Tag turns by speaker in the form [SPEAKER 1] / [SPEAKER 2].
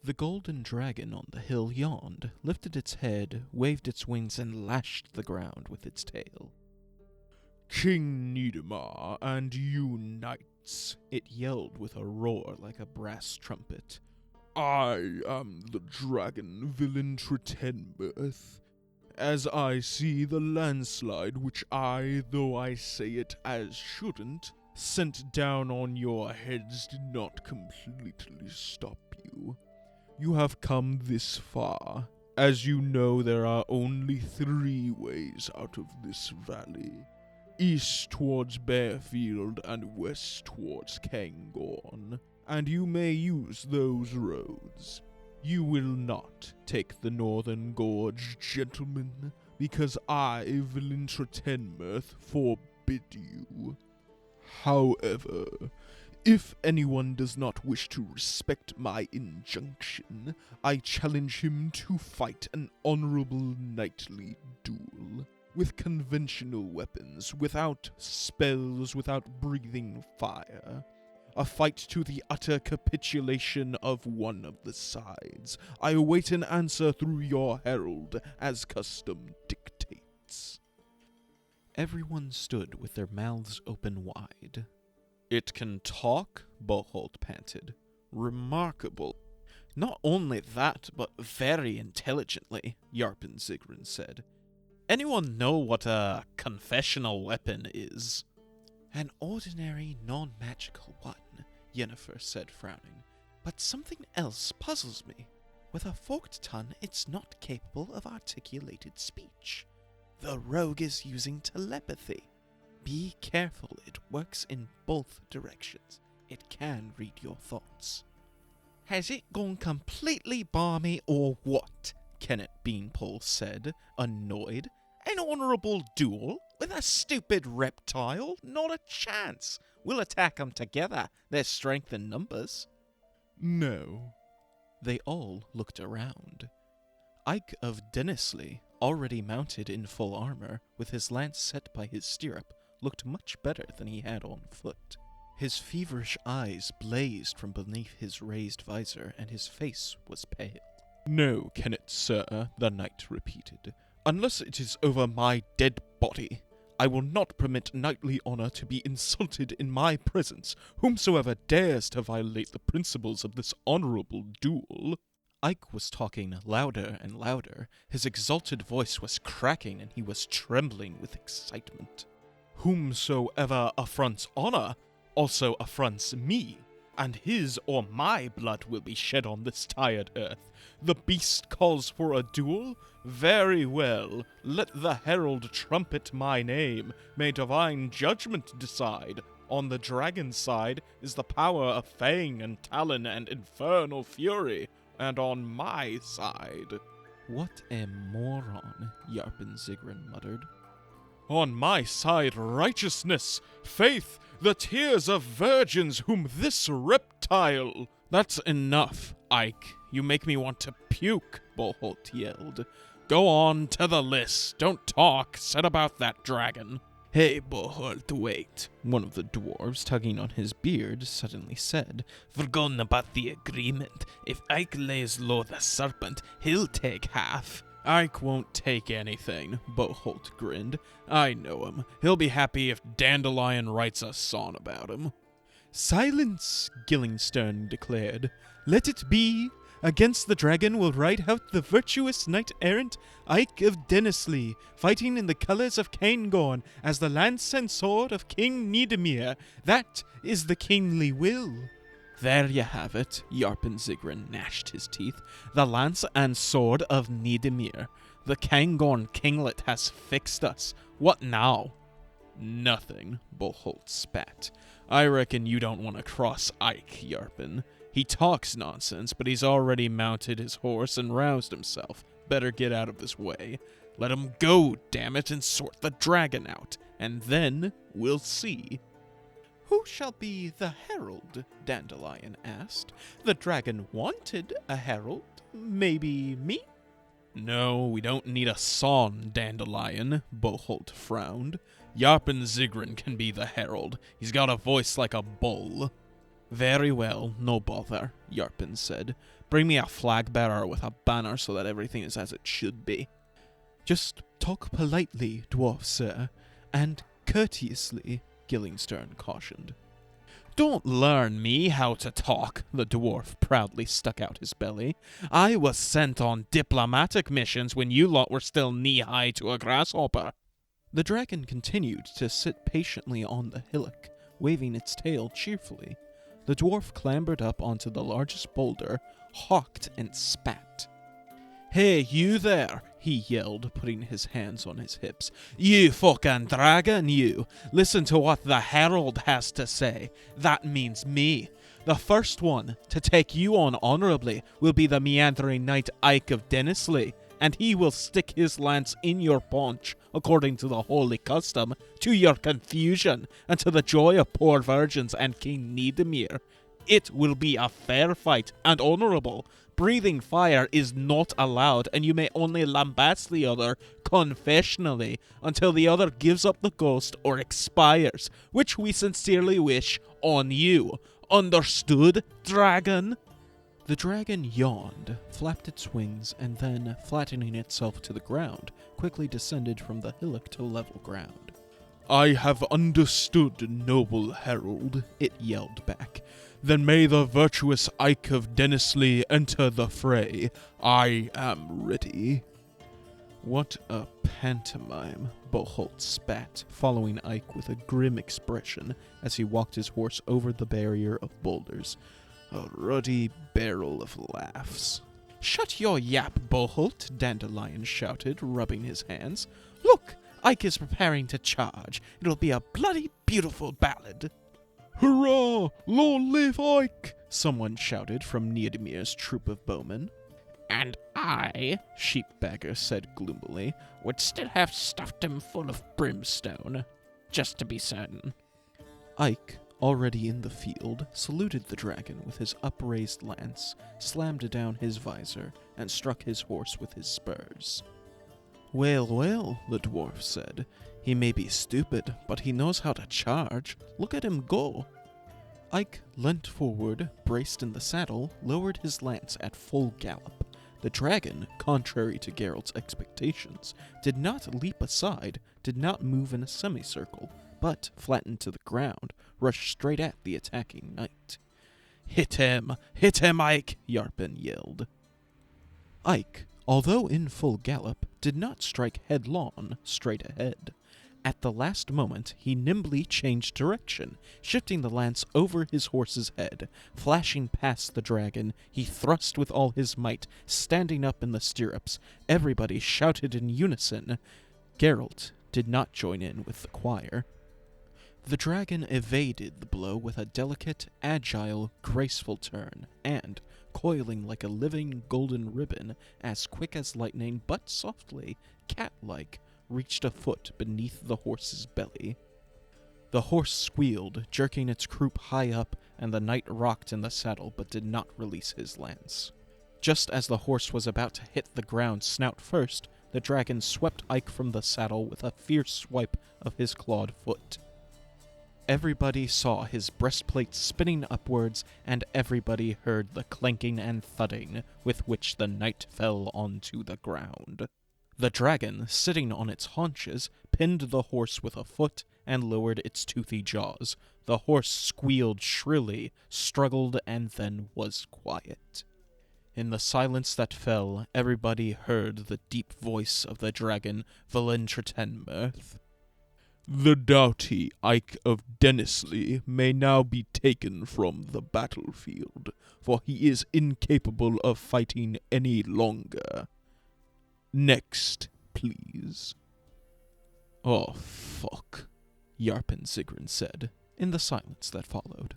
[SPEAKER 1] The golden dragon on the hill yawned, lifted its head, waved its wings, and lashed the ground with its tail. "King Nidemar and you knights," it yelled with a roar like a brass trumpet. "I am the dragon villain Schuttenbach. As I see the landslide which I, though I say it as shouldn't, sent down on your heads did not completely stop you. You have come this far. As you know, there are only 3 ways out of this valley. East towards Bearfield and west towards Cairngorm, and you may use those roads. You will not take the northern gorge, gentlemen, because I, villain Schuttenbach, forbid you. However, if anyone does not wish to respect my injunction, I challenge him to fight an honorable knightly duel, with conventional weapons, without spells, without breathing fire. A fight to the utter capitulation of one of the sides. I await an answer through your herald, as custom dictates." Everyone stood with their mouths open wide. "It can talk?" Boholt panted. "Remarkable." "Not only that, but very intelligently," Yarpen Zigrin said. "Anyone know what a confessional weapon is?" "An ordinary, non-magical one," Yennefer said, frowning. "But something else puzzles me. With a forked tongue, it's not capable of articulated speech. The rogue is using telepathy. Be careful, it works in both directions. It can read your thoughts." "Has it gone completely balmy or what?" Kennet Beanpole said, annoyed. "An honourable duel? With a stupid reptile? Not a chance. We'll attack them together. There's strength in numbers." "No." They all looked around. Ike of Denisley, already mounted in full armor, with his lance set by his stirrup, looked much better than he had on foot. His feverish eyes blazed from beneath his raised visor, and his face was pale. "No, Kennet, sir," the knight repeated. "Unless it is over my dead body. I will not permit knightly honor to be insulted in my presence. Whomsoever dares to violate the principles of this honorable duel—" Ike was talking louder and louder. His exalted voice was cracking, and he was trembling with excitement. "Whomsoever affronts honor also affronts me, and his or my blood will be shed on this tired earth. The beast calls for a duel? Very well. Let the herald trumpet my name. May divine judgment decide. On the dragon side is the power of fang and talon and infernal fury, and on my side—" "What a moron," Yarpen Zigrin muttered. "On my side righteousness, faith, the tears of virgins whom this reptile—" "That's enough, Ike. You make me want to puke," Boholt yelled. "Go on to the list. Don't talk. Set about that dragon." "Hey, Boholt, wait," one of the dwarves, tugging on his beard, suddenly said. "Forgotten about the agreement. If Ike lays low the serpent, he'll take half." "Ike won't take anything," Boholt grinned. "I know him. He'll be happy if Dandelion writes a song about him." "Silence," Gillingstone declared. "Let it be. Against the dragon will ride out the virtuous knight-errant Ike of Denisley, fighting in the colours of Cairngorm as the lance and sword of King Nidemir. That is the kingly will." "There you have it," Yarpen Zigrin gnashed his teeth. "The lance and sword of Nidemir. The Cairngorm kinglet has fixed us. What now?" "Nothing," Boholt spat. "I reckon you don't want to cross Ike, Yarpen. He talks nonsense, but he's already mounted his horse and roused himself. Better get out of his way. Let him go, damn it, and sort the dragon out. And then we'll see." "Who shall be the herald?" Dandelion asked. "The dragon wanted a herald. Maybe me?" "No, we don't need a song, Dandelion," Boholt frowned. "Yarpen Zigrin can be the herald. He's got a voice like a bull." "Very well, no bother," Yarpen said. Bring me a flag bearer with a banner so that everything is as it should be. Just talk politely, dwarf sir, and courteously, Gillingstern cautioned. Don't learn me how to talk, the dwarf proudly stuck out his belly. I was sent on diplomatic missions when you lot were still knee-high to a grasshopper. The dragon continued to sit patiently on the hillock, waving its tail cheerfully. The dwarf clambered up onto the largest boulder, hawked and spat. Hey, you there, he yelled, putting his hands on his hips. You fucking dragon, you! Listen to what the herald has to say. That means me. The first one to take you on honorably will be the meandering knight Ike of Denisley, and he will stick his lance in your paunch, according to the holy custom, to your confusion, and to the joy of poor virgins and King Nidemir. It will be a fair fight, and honorable. Breathing fire is not allowed, and you may only lambast the other confessionally until the other gives up the ghost or expires, which we sincerely wish on you. Understood, dragon? The dragon yawned, flapped its wings, and then, flattening itself to the ground, quickly descended from the hillock to level ground. I have understood, noble herald, it yelled back. Then may the virtuous Ike of Denisley enter the fray. I am ready. What a pantomime, Boholt spat, following Ike with a grim expression as he walked his horse over the barrier of boulders. A ruddy barrel of laughs. Shut your yap, Boholt, Dandelion shouted, rubbing his hands. Look, Ike is preparing to charge. It'll be a bloody beautiful ballad. Hurrah! Long live Ike! Someone shouted from Niedemir's troop of bowmen. And I, Sheepbagger said gloomily, would still have stuffed him full of brimstone, just to be certain. Ike, already in the field, saluted the dragon with his upraised lance, slammed down his visor, and struck his horse with his spurs. Well, well, the dwarf said. He may be stupid, but he knows how to charge. Look at him go. Ike leant forward, braced in the saddle, lowered his lance at full gallop. The dragon, contrary to Geralt's expectations, did not leap aside, did not move in a semicircle, but, flattened to the ground, rushed straight at the attacking knight. Hit him, Ike, Yarpen yelled. Ike, although in full gallop, did not strike headlong straight ahead. At the last moment, he nimbly changed direction, shifting the lance over his horse's head. Flashing past the dragon, he thrust with all his might, standing up in the stirrups. Everybody shouted in unison. Geralt did not join in with the choir. The dragon evaded the blow with a delicate, agile, graceful turn, and, coiling like a living golden ribbon, as quick as lightning but softly, cat-like, reached a foot beneath the horse's belly. The horse squealed, jerking its croup high up, and the knight rocked in the saddle but did not release his lance. Just as the horse was about to hit the ground snout first, the dragon swept Ike from the saddle with a fierce swipe of his clawed foot. Everybody saw his breastplate spinning upwards, and everybody heard the clanking and thudding with which the knight fell onto the ground. The dragon, sitting on its haunches, pinned the horse with a foot and lowered its toothy jaws. The horse squealed shrilly, struggled, and then was quiet. In the silence that fell, everybody heard the deep voice of the dragon Valentretenmirth. The doughty Ike of Denisley may now be taken from the battlefield, for he is incapable of fighting any longer. Next, please. Oh, fuck, Yarpen Sigrun said, in the silence that followed.